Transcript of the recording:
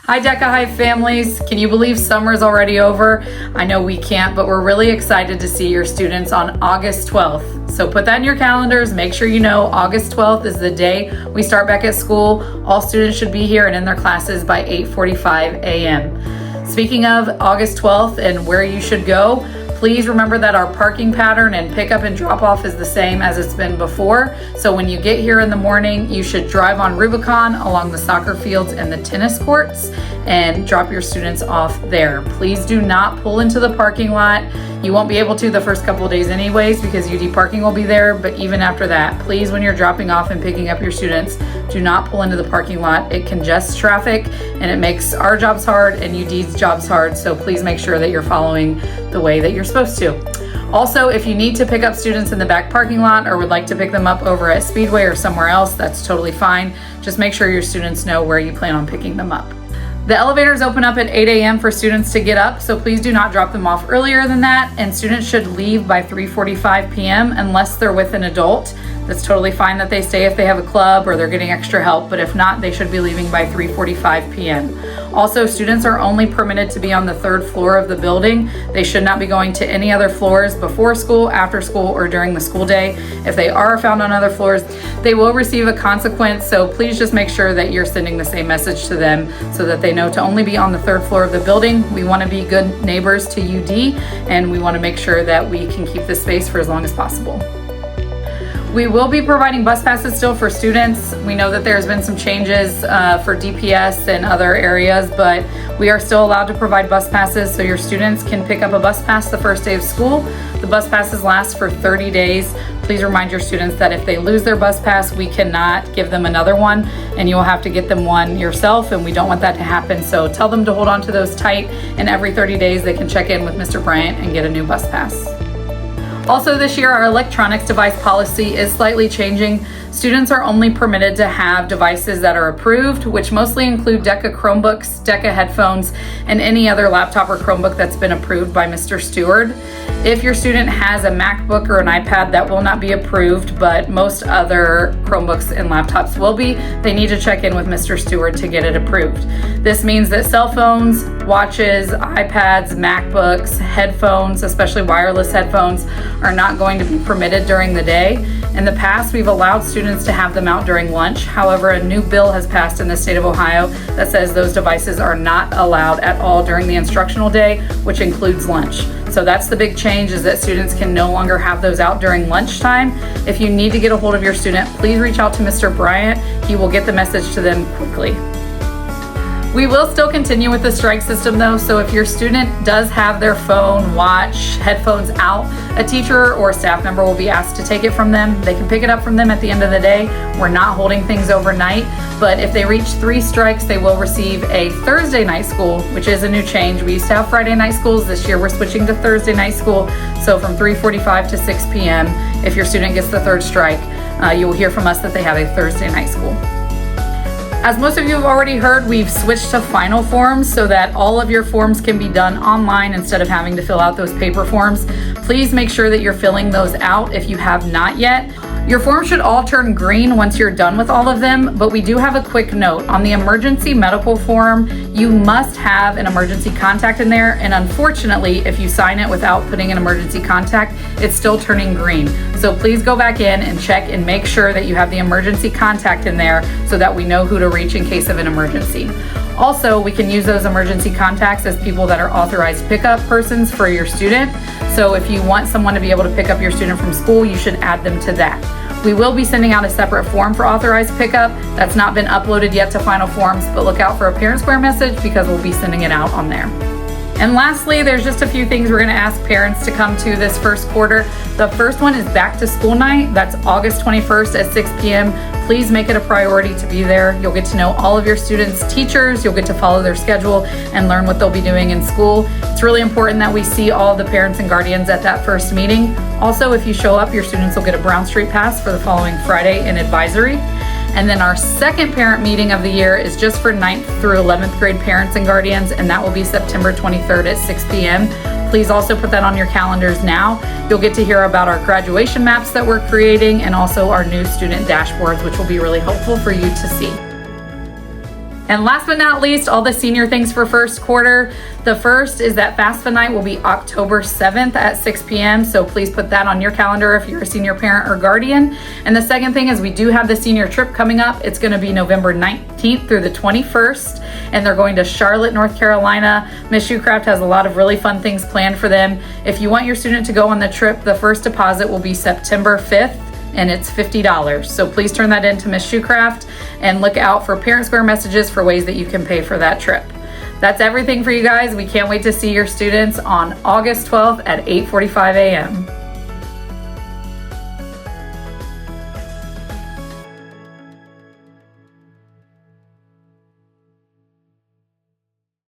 Hi DECA High families, can you believe summer's already over? I know we can't, but we're really excited to see your students on August 12th. So put that in your calendars, make sure you know August 12th is the day we start back at school. All students should be here and in their classes by 8:45 a.m. Speaking of August 12th and where you should go, please remember that our parking pattern and pickup and drop off is the same as it's been before. So when you get here in the morning, you should drive on Rubicon along the soccer fields and the tennis courts and drop your students off there. Please do not pull into the parking lot. You won't be able to the first couple of days anyways because UD parking will be there, but even after that, please, when you're dropping off and picking up your students, do not pull into the parking lot. It congests traffic and it makes our jobs hard and UD's jobs hard, so please make sure that you're following the way that you're supposed to. Also, if you need to pick up students in the back parking lot or would like to pick them up over at Speedway or somewhere else, that's totally fine. Just make sure your students know where you plan on picking them up. The elevators open up at 8 a.m. for students to get up, so please do not drop them off earlier than that, and students should leave by 3:45 p.m. unless they're with an adult. That's totally fine that they stay if they have a club or they're getting extra help, but if not, they should be leaving by 3:45 p.m. Also, students are only permitted to be on the third floor of the building. They should not be going to any other floors before school, after school, or during the school day. If they are found on other floors, they will receive a consequence, so please just make sure that you're sending the same message to them so that they know to only be on the third floor of the building. We want to be good neighbors to UD, and we want to make sure that we can keep this space for as long as possible. We will be providing bus passes still for students. We know that there's been some changes for DPS and other areas, but we are still allowed to provide bus passes so your students can pick up a bus pass the first day of school. The bus passes last for 30 days. Please remind your students that if they lose their bus pass, we cannot give them another one, and you will have to get them one yourself, and we don't want that to happen. So tell them to hold on to those tight, and every 30 days they can check in with Mr. Bryant and get a new bus pass. Also this year, our electronics device policy is slightly changing. Students are only permitted to have devices that are approved, which mostly include DECA Chromebooks, DECA headphones, and any other laptop or Chromebook that's been approved by Mr. Stewart. If your student has a MacBook or an iPad, that will not be approved, but most other Chromebooks and laptops will be. They need to check in with Mr. Stewart to get it approved. This means that cell phones, watches, iPads, MacBooks, headphones, especially wireless headphones, are not going to be permitted during the day. In the past, we've allowed students to have them out during lunch. However, a new bill has passed in the state of Ohio that says those devices are not allowed at all during the instructional day, which includes lunch. So that's the big change, is that students can no longer have those out during lunchtime. If you need to get a hold of your student, please reach out to Mr. Bryant. He will get the message to them quickly. We will still continue with the strike system though, so if your student does have their phone, watch, headphones out, a teacher or a staff member will be asked to take it from them. They can pick it up from them at the end of the day. We're not holding things overnight, but if they reach 3 strikes, they will receive a Thursday night school, which is a new change. We used to have Friday night schools. This year we're switching to Thursday night school, so from 3:45 to 6 p.m. If your student gets the 3rd strike, you will hear from us that they have a Thursday night school. As most of you have already heard, we've switched to final forms so that all of your forms can be done online instead of having to fill out those paper forms. Please make sure that you're filling those out if you have not yet. Your forms should all turn green once you're done with all of them, but we do have a quick note. On the emergency medical form, you must have an emergency contact in there, and unfortunately, if you sign it without putting an emergency contact, it's still turning green. So please go back in and check and make sure that you have the emergency contact in there so that we know who to reach in case of an emergency. Also, we can use those emergency contacts as people that are authorized pickup persons for your student. So if you want someone to be able to pick up your student from school, you should add them to that. We will be sending out a separate form for authorized pickup. That's not been uploaded yet to Final Forms, but look out for a Parent Square message because we'll be sending it out on there. And lastly, there's just a few things we're going to ask parents to come to this first quarter. The first one is back to school night. That's August 21st at 6 p.m. Please make it a priority to be there. You'll get to know all of your students' teachers. You'll get to follow their schedule and learn what they'll be doing in school. It's really important that we see all the parents and guardians at that first meeting. Also, if you show up, your students will get a Brown Street Pass for the following Friday in advisory. And then our second parent meeting of the year is just for 9th through 11th grade parents and guardians, and that will be September 23rd at 6 p.m. Please also put that on your calendars now. You'll get to hear about our graduation maps that we're creating and also our new student dashboards, which will be really helpful for you to see. And last but not least, all the senior things for first quarter. The first is that FAFSA night will be October 7th at 6 p.m. So please put that on your calendar if you're a senior parent or guardian. And the second thing is we do have the senior trip coming up. It's going to be November 19th through the 21st. And they're going to Charlotte, North Carolina. Miss Shoecraft has a lot of really fun things planned for them. If you want your student to go on the trip, the first deposit will be September 5th. And it's $50. So please turn that into Miss Shoecraft and look out for Parent Square messages for ways that you can pay for that trip. That's everything for you guys. We can't wait to see your students on August 12th at 8:45 a.m.